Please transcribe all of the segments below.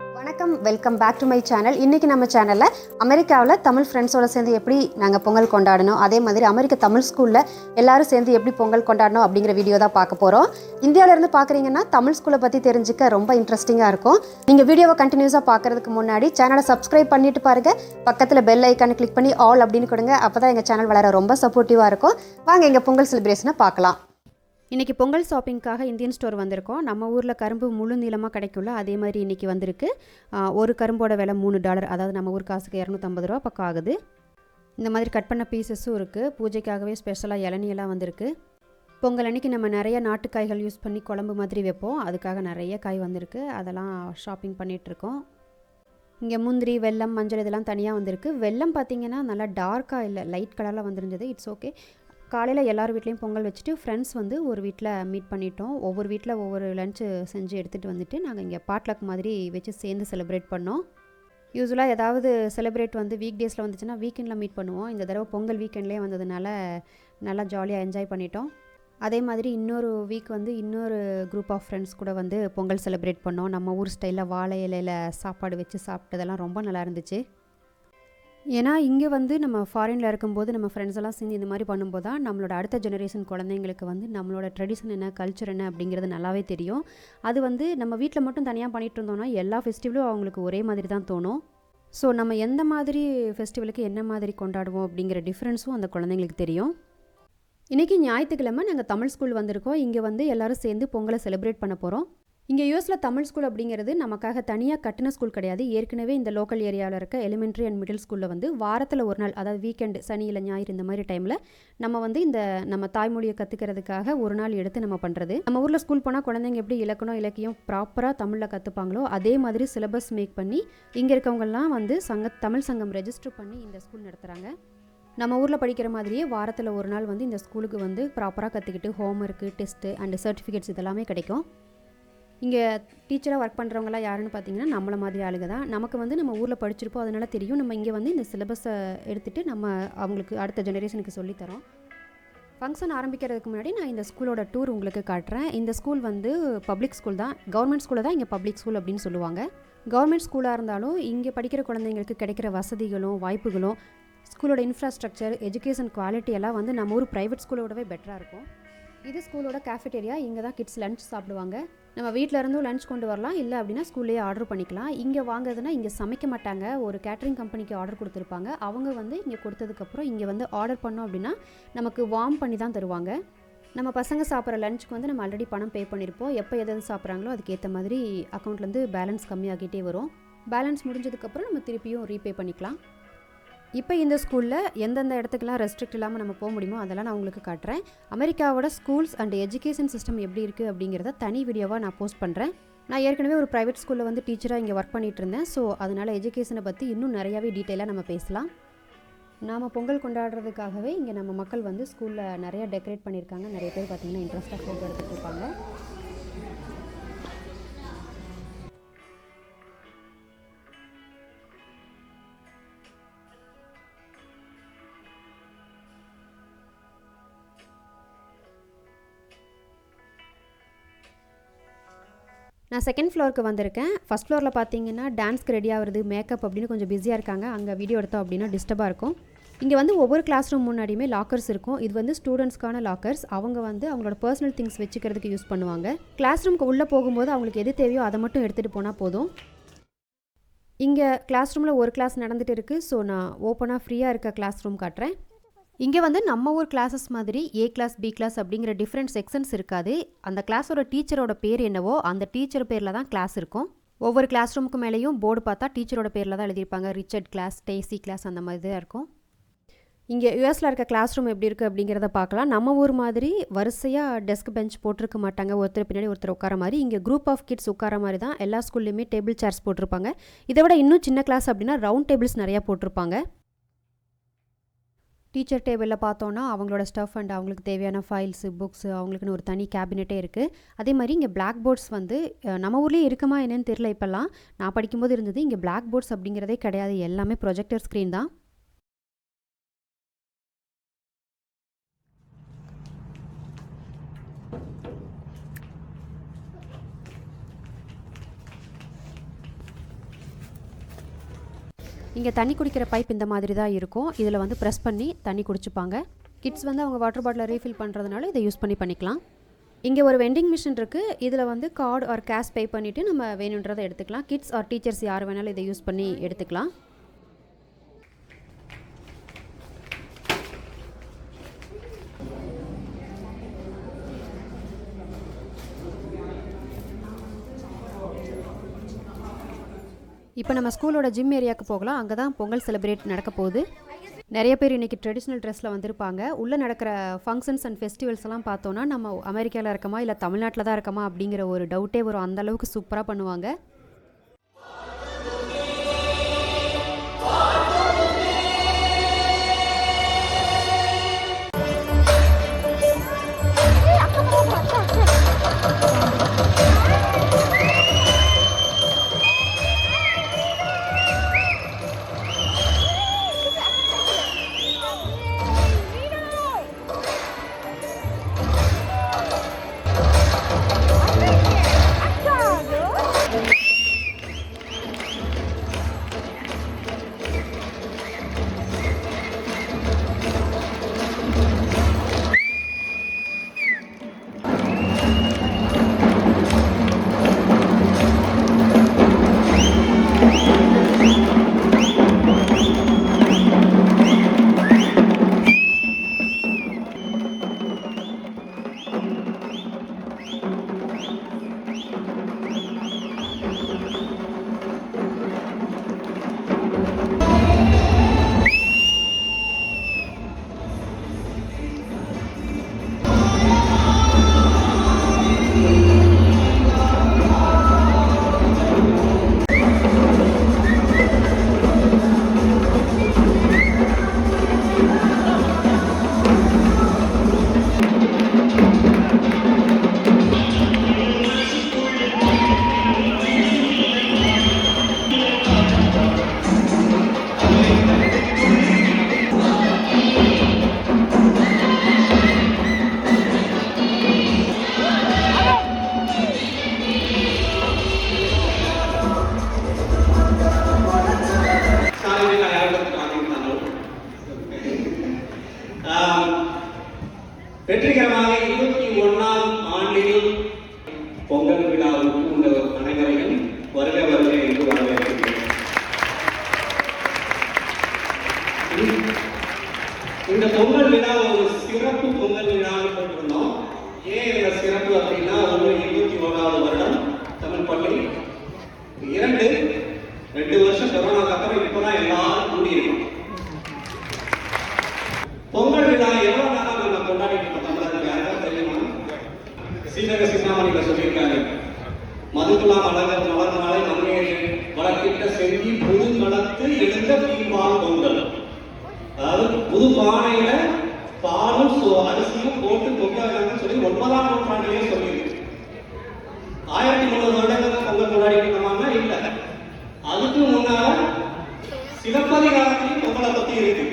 வணக்கம், welcome back to my channel. இன்றைக்கி நம்ம சேனலில் அமெரிக்காவில் தமிழ் ஃப்ரெண்ட்ஸோடு சேர்ந்து எப்படி நாங்கள் பொங்கல் கொண்டாடணும், அதே மாதிரி அமெரிக்க தமிழ் ஸ்கூலில் எல்லோரும் சேர்ந்து எப்படி பொங்கல் கொண்டாடணும் அப்படிங்கிற வீடியோ தான் பார்க்க போகிறோம். இந்தியாவிலேருந்து பார்க்குறீங்கன்னா தமிழ் ஸ்கூலை பற்றி தெரிஞ்சுக்க ரொம்ப இன்ட்ரெஸ்டிங்காக இருக்கும். நீங்கள் வீடியோவை கண்டினியூஸாக பார்க்குறதுக்கு முன்னாடி சேனலை சப்ஸ்கிரைப் பண்ணிட்டு பாருங்கள். பக்கத்தில் பெல் ஐக்கானை கிளிக் பண்ணி ஆல் அப்படின்னு கொடுங்க. அப்போ தான் எங்கள் சேனல் வளர ரொம்ப சப்போர்ட்டிவாக இருக்கும். வாங்க எங்கள் பொங்கல் செலிப்ரேஷனை பார்க்கலாம். இன்றைக்கி பொங்கல் ஷாப்பிங்காக இந்தியன் ஸ்டோர் வந்திருக்கோம். நம்ம ஊரில் கரும்பு முழு நீளமாக கிடைக்கும்ல, அதே மாதிரி இன்றைக்கி வந்திருக்கு. ஒரு கரும்போட விலை $3, அதாவது நம்ம ஊர் காசுக்கு $250 பக்கம் ஆகுது. இந்த மாதிரி கட் பண்ண பீசஸும் இருக்குது. பூஜைக்காகவே ஸ்பெஷலாக இளநியெல்லாம் வந்திருக்கு. பொங்கல் அன்றைக்கி நம்ம நிறைய நாட்டுக்காய்கள் யூஸ் பண்ணி குழம்பு மாதிரி வைப்போம். அதுக்காக நிறைய காய் வந்திருக்கு. அதெல்லாம் ஷாப்பிங் பண்ணிகிட்ருக்கோம். இங்கே முந்திரி, வெல்லம், மஞ்சள் இதெல்லாம் தனியாக வந்திருக்கு. வெல்லம் பார்த்திங்கன்னா நல்லா டார்க்காக இல்லை, லைட் கலரில் வந்துருந்தது. It's okay. காலையில் எல்லார் வீட்லேயும் பொங்கல் வச்சுட்டு ஃப்ரெண்ட்ஸ் வந்து ஒரு வீட்டில் மீட் பண்ணிட்டோம். ஒவ்வொரு வீட்டில் ஒவ்வொரு லஞ்சு செஞ்சு எடுத்துகிட்டு வந்துட்டு நாங்கள் இங்கே பாட்லக் மாதிரி வச்சு சேர்ந்து செலிப்ரேட் பண்ணோம். யூஸ்வலாக ஏதாவது செலிப்ரேட் வந்து வீக் டேஸில் வந்துச்சுன்னா வீக்கெண்டில் மீட் பண்ணுவோம். இந்த தடவை பொங்கல் வீக்கெண்ட்லேயே வந்ததுனால நல்லா ஜாலியாக என்ஜாய் பண்ணிட்டோம். அதே மாதிரி இன்னொரு வீக் வந்து இன்னொரு குரூப் ஆஃப் ஃப்ரெண்ட்ஸ் கூட வந்து பொங்கல் செலிப்ரேட் பண்ணோம். நம்ம ஊர் ஸ்டைலில் வாழை இலையில் சாப்பாடு வச்சு சாப்பிட்டதெல்லாம் ரொம்ப நல்லா இருந்துச்சு. ஏன்னா இங்கே வந்து நம்ம ஃபாரினில் இருக்கும்போது நம்ம ஃப்ரெண்ட்ஸ் எல்லாம் சேர்ந்து இந்த மாதிரி பண்ணும்போது தான் நம்மளோட அடுத்த ஜெனரேஷன் குழந்தைங்களுக்கு வந்து நம்மளோட ட்ரெடிஷன் என்ன, கல்ச்சர் என்ன அப்படிங்கிறது நல்லாவே தெரியும். அது வந்து நம்ம வீட்டில் மட்டும் தனியாக பண்ணிகிட்டு இருந்தோம்னா எல்லா ஃபெஸ்டிவலும் அவங்களுக்கு ஒரே மாதிரி தான் தோணும். ஸோ நம்ம எந்த மாதிரி ஃபெஸ்டிவலுக்கு என்ன மாதிரி கொண்டாடுவோம் அப்படிங்கிற டிஃப்ரென்ஸும் அந்த குழந்தைங்களுக்கு தெரியும். இன்றைக்கி ஞாயிற்றுக்கிழமை நாங்கள் தமிழ் ஸ்கூல் வந்திருக்கோம். இங்கே வந்து எல்லோரும் சேர்ந்து பொங்கலை செலிப்ரேட் பண்ண போகிறோம். இங்கே யூஎஸில் தமிழ் ஸ்கூல் அப்படிங்கிறது நமக்காக தனியாக கட்டின ஸ்கூல் கிடையாது. ஏற்கனவே இந்த லோக்கல் ஏரியாவில் இருக்க எலிமெண்ட்ரி அண்ட் மிடில் ஸ்கூலில் வந்து வாரத்தில் ஒரு நாள், அதாவது வீக்கெண்டு, சனி இல்லை ஞாயிறு இந்த மாதிரி டைமில் நம்ம வந்து இந்த நம்ம தாய்மொழியை கற்றுக்கிறதுக்காக ஒரு நாள் எடுத்து நம்ம பண்ணுறது. நம்ம ஊரில் ஸ்கூல் போனால் குழந்தைங்க எப்படி இலக்கணம் இலக்கியம் ப்ராப்பராக தமிழில் கற்றுப்பாங்களோ அதே மாதிரி சிலபஸ் மேக் பண்ணி இங்கே இருக்கவங்கெல்லாம் வந்து தமிழ் சங்கம் ரெஜிஸ்டர் பண்ணி இந்த ஸ்கூல் நடத்துகிறாங்க. நம்ம ஊரில் படிக்கிற மாதிரியே வாரத்தில் ஒரு நாள் வந்து இந்த ஸ்கூலுக்கு வந்து ப்ராப்பராக கற்றுக்கிட்டு ஹோம்ஒர்க்கு, டெஸ்ட்டு அண்டு சர்டிஃபிகேட்ஸ் இதெல்லாமே கிடைக்கும். இங்கே டீச்சராக ஒர்க் பண்ணுறவங்களாம் யாருன்னு பார்த்தீங்கன்னா நம்மளை மாதிரி ஆளுங்க தான். நமக்கு வந்து நம்ம ஊரில் படிச்சிருப்போம், அதனால தெரியும். நம்ம இங்கே வந்து இந்த சிலபஸை எடுத்துகிட்டு நம்ம அவங்களுக்கு அடுத்த ஜெனரேஷனுக்கு சொல்லித்தரோம். ஃபங்க்ஷன் ஆரம்பிக்கிறதுக்கு முன்னாடி நான் இந்த ஸ்கூலோட டூர் உங்களுக்கு காட்டுறேன். இந்த ஸ்கூல் வந்து பப்ளிக் ஸ்கூல் தான், கவர்மெண்ட் ஸ்கூலை தான் இங்கே பப்ளிக் ஸ்கூல் அப்படின்னு சொல்லுவாங்க. கவர்மெண்ட் ஸ்கூலாக இருந்தாலும் இங்கே படிக்கிற குழந்தைங்களுக்கு கிடைக்கிற வசதிகளும் வாய்ப்புகளும், ஸ்கூலோட இன்ஃப்ராஸ்ட்ரக்சர், எஜுகேஷன் குவாலிட்டி எல்லாம் வந்து நம்ம ஊர் ப்ரைவேட் ஸ்கூலோடவே பெட்டராக இருக்கும். இது ஸ்கூலோட கேஃபெட்டேரியா. இங்கே தான் கிட்ஸ் லஞ்ச் சாப்பிடுவாங்க. நம்ம வீட்டில் இருந்தும் லஞ்ச் கொண்டு வரலாம், இல்லை அப்படின்னா ஸ்கூல்லேயே ஆர்டர் பண்ணிக்கலாம். இங்கே வாங்குறதுனா இங்கே சமைக்க மாட்டாங்க, ஒரு கேட்ரிங் கம்பெனிக்கு ஆர்டர் கொடுத்துருப்பாங்க. அவங்க வந்து இங்கே கொடுத்ததுக்கப்புறம் இங்கே வந்து ஆர்டர் பண்ணோம் அப்படின்னா நமக்கு வார்ம் பண்ணி தான் தருவாங்க. நம்ம பசங்க சாப்பிட்ற லஞ்சுக்கு வந்து நம்ம ஆல்ரெடி பணம் பே பண்ணியிருப்போம். எப்போ எதாவது சாப்பிட்றாங்களோ அதுக்கேற்ற மாதிரி அக்கௌண்ட்லேருந்து பேலன்ஸ் கம்மியாகிட்டே வரும். பேலன்ஸ் முடிஞ்சதுக்கப்புறம் நம்ம திருப்பியும் ரீபே பண்ணிக்கலாம். இப்போ இந்த ஸ்கூலில் எந்தெந்த இடத்துக்குலாம் ரெஸ்ட்ரிக்ட் இல்லாமல் நம்ம போக முடியுமோ அதெல்லாம் நான் உங்களுக்கு காட்டுறேன். அமெரிக்காவோட ஸ்கூல்ஸ் அண்ட் எஜுகேஷன் சிஸ்டம் எப்படி இருக்குது அப்படிங்கிறத தனி வீடியோவாக நான் போஸ்ட் பண்ணுறேன். நான் ஏற்கனவே ஒரு ப்ரைவேட் ஸ்கூலில் வந்து டீச்சராக இங்கே ஒர்க் பண்ணிகிட்டு இருந்தேன். ஸோ அதனால் எஜுகேஷனை பற்றி இன்னும் நிறையாவே டீட்டெயிலாக நம்ம பேசலாம். நாம் பொங்கல் கொண்டாடுறதுக்காகவே இங்கே நம்ம மக்கள் வந்து ஸ்கூலில் நிறையா டெக்கரேட் பண்ணியிருக்காங்க. நிறைய பேர் பார்த்திங்கன்னா இன்ட்ரெஸ்ட்டாக ஃபோட்டோ எடுத்துகிட்டு இருப்பாங்க. நான் செகண்ட் ஃப்ளோருக்கு வந்திருக்கேன். ஃபஸ்ட் ஃப்ளோரில் பார்த்தீங்கன்னா டான்ஸ்க்கு ரெடி ஆகிறது, மேக்கப் அப்படின்னு கொஞ்சம் பிஸியாக இருக்காங்க. அங்கே வீடியோ எடுத்தோம் அப்படின்னா டிஸ்டர்பாக இருக்கும். இங்கே வந்து ஒவ்வொரு கிளாஸ் ரூம் முன்னாடியுமே லாக்கர்ஸ் இருக்கும். இது வந்து ஸ்டூடெண்ட்ஸ்க்கான லாக்கர்ஸ். அவங்க வந்து அவங்களோட பர்சனல் திங்ஸ் வச்சுக்கிறதுக்கு யூஸ் பண்ணுவாங்க. கிளாஸ் ரூமுக்கு உள்ளே போகும்போது அவங்களுக்கு எது தேவையோ அதை மட்டும் எடுத்துகிட்டு போனால் போதும். இங்கே கிளாஸ் ரூமில் ஒரு கிளாஸ் நடந்துகிட்டு இருக்குது. ஸோ நான் ஓப்பனாக ஃப்ரீயாக இருக்க கிளாஸ் ரூம் காட்டுறேன். இங்கே வந்து நம்ம ஊர் கிளாஸஸ் மாதிரி ஏ கிளாஸ், பி கிளாஸ் அப்படிங்கிற டிஃப்ரெண்ட் செக்ஷன்ஸ் இருக்காது. அந்த கிளாஸோட டீச்சரோட பேர் என்னவோ அந்த டீச்சர் பேரில் தான் கிளாஸ் இருக்கும். ஒவ்வொரு கிளாஸ் ரூமுக்கு மேலேயும் போர்டு பார்த்தா டீச்சரோட பேரில் தான் எழுதியிருப்பாங்க. ரிச்சர்ட் கிளாஸ், டெய்சி கிளாஸ் அந்த மாதிரி தான் இருக்கும். இங்கே யூஎஸில் இருக்க கிளாஸ் ரூம் எப்படி இருக்குது அப்படிங்கிறத பார்க்கலாம். நம்ம ஊர் மாதிரி வரிசையாக டெஸ்க் பெஞ்ச் போட்டிருக்க மாட்டாங்க, ஒருத்தர் பின்னாடி ஒருத்தர் உட்கார மாதிரி. இங்கே குரூப் ஆஃப் கிட்ஸ் உட்கார மாதிரி தான் எல்லா ஸ்கூல்லையுமே டேபிள் சேர்ஸ் போட்டிருப்பாங்க. இதை விட இன்னும் சின்ன கிளாஸ் அப்படின்னா ரவுண்ட் டேபிள்ஸ் நிறையா போட்டிருப்பாங்க. டீச்சர் டேபிளில் பார்த்தோன்னா அவங்களோட ஸ்டஃப் அண்ட் அவங்களுக்கு தேவையான ஃபைல்ஸு, புக்ஸு, அவங்களுக்குன்னு ஒரு தனி கேபினெட்டே இருக்குது. அதே மாதிரி இங்கே பிளாக் போர்ட்ஸ் வந்து நம்ம ஊர்லேயே இருக்குமா என்னன்னு தெரியல. இப்போல்லாம் நான் படிக்கும்போது இருந்தது. இங்கே பிளாக் போர்ட்ஸ் அப்படிங்கிறதே கிடையாது, எல்லாமே ப்ரொஜெக்டர் ஸ்க்ரீன் தான். இங்கே தண்ணி குடிக்கிற பைப் இந்த மாதிரி தான் இருக்கும். இதில் வந்து ப்ரெஸ் பண்ணி தண்ணி குடிச்சுப்பாங்க. கிட்ஸ் வந்து அவங்க வாட்டர் பாட்டிலை ரீஃபில் பண்ணுறதுனால இதை யூஸ் பண்ணிக்கலாம். இங்கே ஒரு வெண்டிங் மிஷின் இருக்குது. இதில் வந்து கார்டு ஆர் கேஷ் பே பண்ணிவிட்டு நம்ம வேணுன்றதை எடுத்துக்கலாம். கிட்ஸ் ஆர் டீச்சர்ஸ் யார் வேணாலும் இதை யூஸ் பண்ணி எடுத்துக்கலாம். இப்போ நம்ம ஸ்கூலோட ஜிம் ஏரியாவுக்கு போகலாம். அங்கே தான் பொங்கல் செலிப்ரேட் நடக்க போகுது. நிறைய பேர் இன்றைக்கி ட்ரெடிஷ்னல் ட்ரெஸ்ஸில் வந்திருப்பாங்க. உள்ளே நடக்கிற ஃபங்க்ஷன்ஸ் அண்ட் ஃபெஸ்டிவல்ஸ் எல்லாம் பார்த்தோன்னா நம்ம அமெரிக்காவில் இருக்கமா இல்லை தமிழ்நாட்டில் தான் இருக்கமா அப்படிங்கிற ஒரு டவுட்டே வரும். அந்தளவுக்கு சூப்பராக பண்ணுவாங்க. வெற்றிகரமாக 21ஆம் ஆண்டில் பொங்கல் விழாவுக்கு உங்கள் அனைவரையும் வருக வருக என்று வரவேற்கிறேன். இந்த பொங்கல் விழா ஒரு சிறப்பு பொங்கல் விழான்னு போட்டிருந்தோம். ஏன் இந்த சிறப்பு அப்படின்னா 21வது வருடம் தமிழ் பள்ளி 2 வருஷம் கொரோனாக்கு அப்புறம் இப்பதான் எல்லாரும் கூடியிருக்கோம். பொங்கல் விழா எவ்வளவு நாளா நம்ம கொண்டாடிட்டு இருக்கோம் தமிழர்கள் யாருக்காவது தெரியுமா? சீதக சிந்தாமணியில சொல்லியிருக்காரு, மதுகுலா மலர் மலர்னாலே மங்கையை வளர்க்கிட்ட செஞ்சு புது மலத்து எழுந்த தீபால் பொங்கல். அதாவது புது பானையில பாலும் அரிசியும் போட்டு பொங்கல் சொல்லி 9ஆம் நூற்றாண்டிலேயே சொல்லியிருக்கு. 1300 வருடங்கள் பொங்கல் கொண்டாடிட்டு இருக்கோமா? இல்ல, அதுக்கு முன்னால சிலப்பதிகாரத்திலையும் பொங்கலை பத்தி இருக்கு.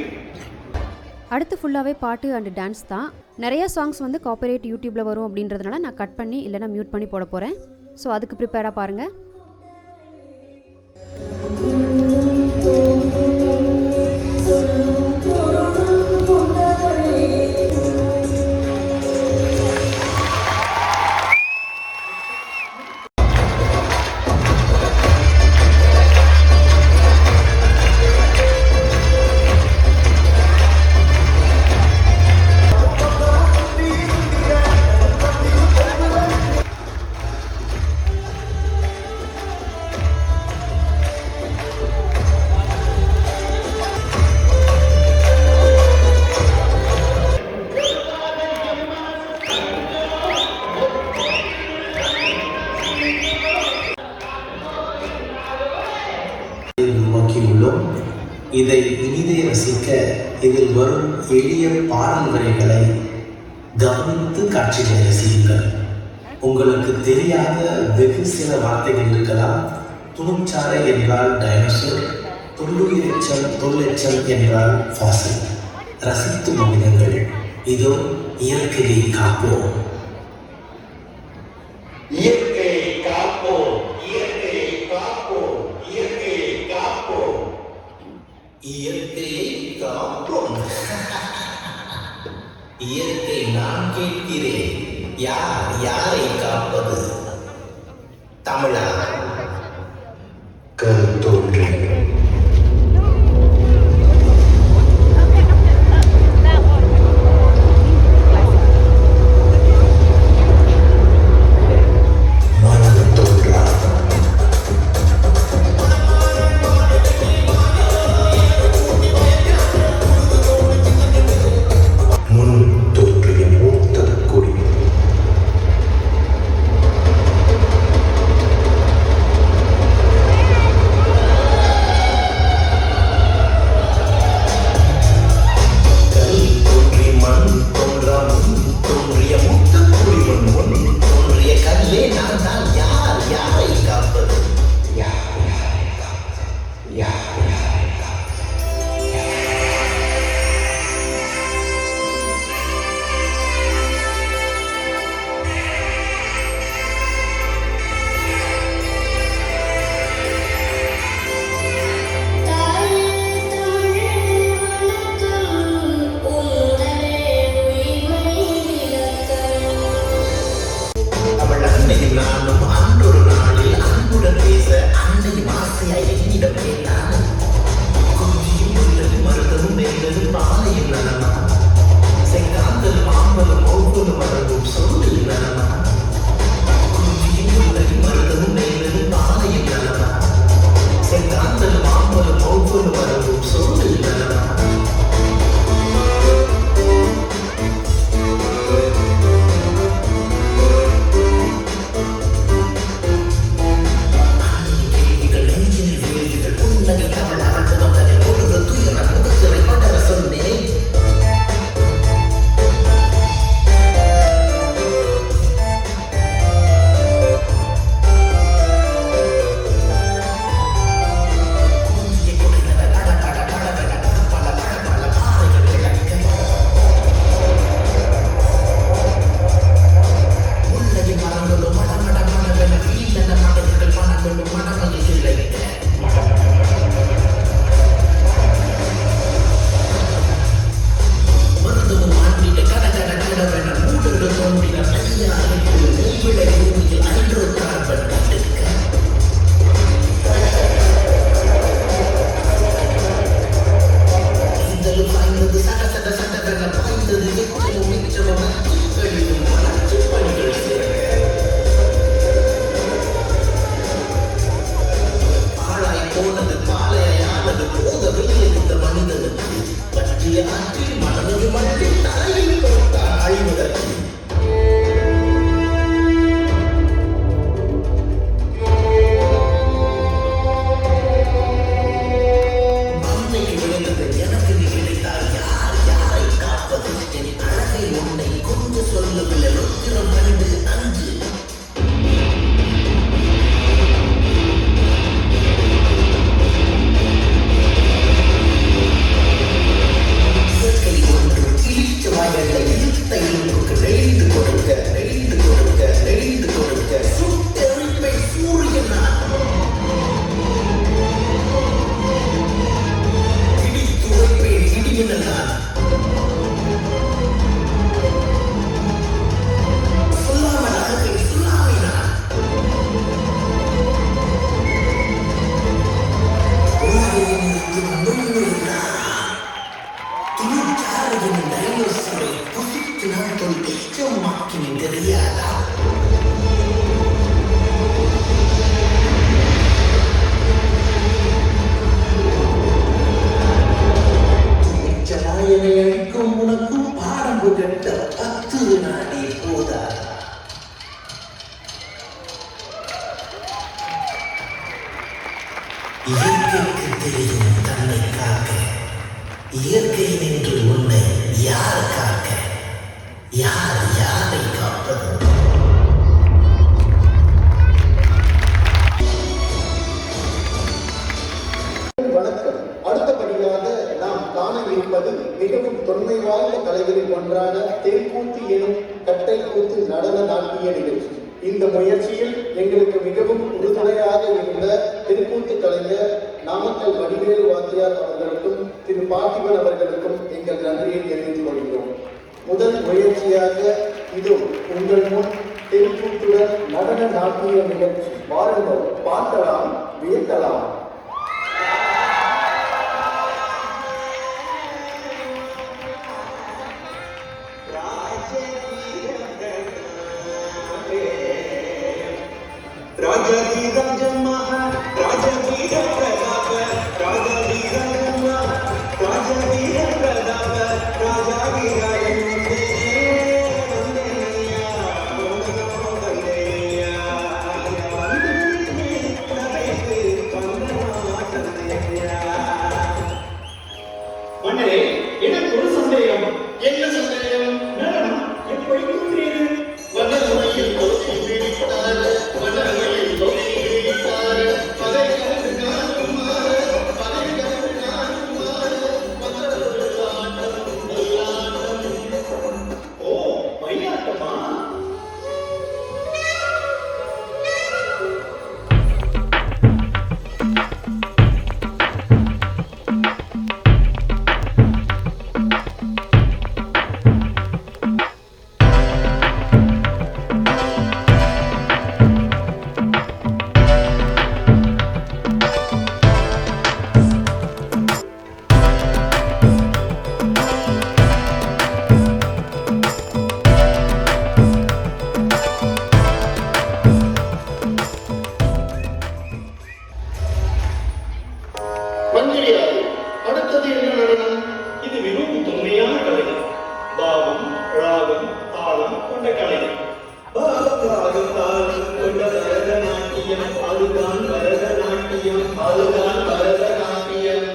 அடுத்து ஃபுல்லாகவே பாட்டு அண்ட் டான்ஸ் தான். நிறைய சாங்ஸ் வந்து காப்பிரைட் யூடியூப்பில் வரும் அப்படின்றதுனால நான் கட் பண்ணி இல்லைனா மியூட் பண்ணி போட போகிறேன். ஸோ அதுக்கு ப்ரிப்பேராக பாருங்கள். இதை இனிதே ரசிக்க இதில் வரும் எளிய பாடல் வரிகளை கவனித்து காட்சிகளை ரசியுங்கள். உங்களுக்கு தெரியாத வெகு சில வார்த்தைகள் இருக்கலாம். துணுச்சாலை என்றால் டைனோசர், தொல்லெச்சல் என்றால் ஃபாசில். ரசித்து மகிழுங்கள். இதோ இயற்கையை காப்போம். இயற்கையை காப்போம். இயற்கையை காப்போம். இயற்கையை காப்போம். இயற்கையை காப்போம். இயற்கை நான் கேட்கிறேன், யார் யாரை காப்பது? தமிழா? கருத்தோன்றி இயற்கைக்கு தெரியும் தன்னை காக்க, இயற்கை நின்று உன்னை யார் காக்க, யார் யாரை காப்பது? வணக்கம். அடுத்தபடியாக நாம் காண இருப்பது மிகவும் தொன்மை வாய்ந்த கலைகளில் ஒன்றான தெருக்கூத்து எனும் கட்டை கூத்து நடன நாட்டிய நிகழ்ச்சி. இந்த முயற்சியில் எங்களுக்கு மிகவும் உறுதுணையாக இருந்த தெருக்கூத்து கலைஞர் நாமக்கல் வடிவேலு வாத்தியார் அவர்களுக்கும் திரு பார்த்திபன் அவர்களுக்கும் எங்கள் நன்றியை தெரிவித்துக் கொள்கிறோம். முதல் முயற்சியாக இது உங்கள் முன் தெருக்கூத்துடன் நடன நாட்டிய நிகழ்ச்சி. வாருங்கள், பார்க்கலாம், வியக்கலாம். மன்னரே, எனக்கு ஒரு சந்தேகம். என்ன சந்தேகம்? நடனம் எப்படி தோன்றியது? வண்ணமயில் தோன்றி விழித்தார், வண்ணமயில் தோன்றி விழித்தார், பதை கண்டு நானுமாறு, பதை கண்டு நானுமாறு, மற்றொரு ஆட்டம் மயிலாட்டம். ஓ, மயிலாட்டமா? மந்திரியார், அடுத்தது என்ன நடனம்? இது மிகவும் தொன்மையான கலை. பாவம், ராகம், தாளம் கொண்ட கலை. பாவம், ராகம், தாளம் கொண்ட பரதநாட்டியம். அதுதான் பரதநாட்டியம், அதுதான் பரதநாட்டியம்.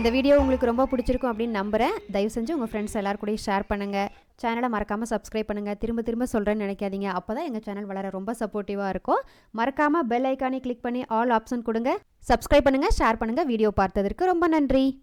இந்த வீடியோ உங்களுக்கு ரொம்ப பிடிச்சிருக்கும் அப்படின்னு நம்புகிறேன். தயவு செஞ்சு உங்கள் ஃப்ரெண்ட்ஸ் எல்லாரும் கூட ஷேர் பண்ணுங்கள். சேனலை மறக்காமல் சப்ஸ்கிரைப் பண்ணுங்கள். திரும்ப திரும்ப சொல்கிறேன்னு நினைக்காதீங்க. அப்போ தான் எங்கள் சேனல் வளர ரொம்ப சப்போர்ட்டிவாக இருக்கும். மறக்காமல் பெல் ஐக்கானை கிளிக் பண்ணி ஆல் ஆப்ஷன் கொடுங்க. சப்ஸ்கிரைப் பண்ணுங்கள், ஷேர் பண்ணுங்கள். வீடியோ பார்த்ததற்கு ரொம்ப நன்றி.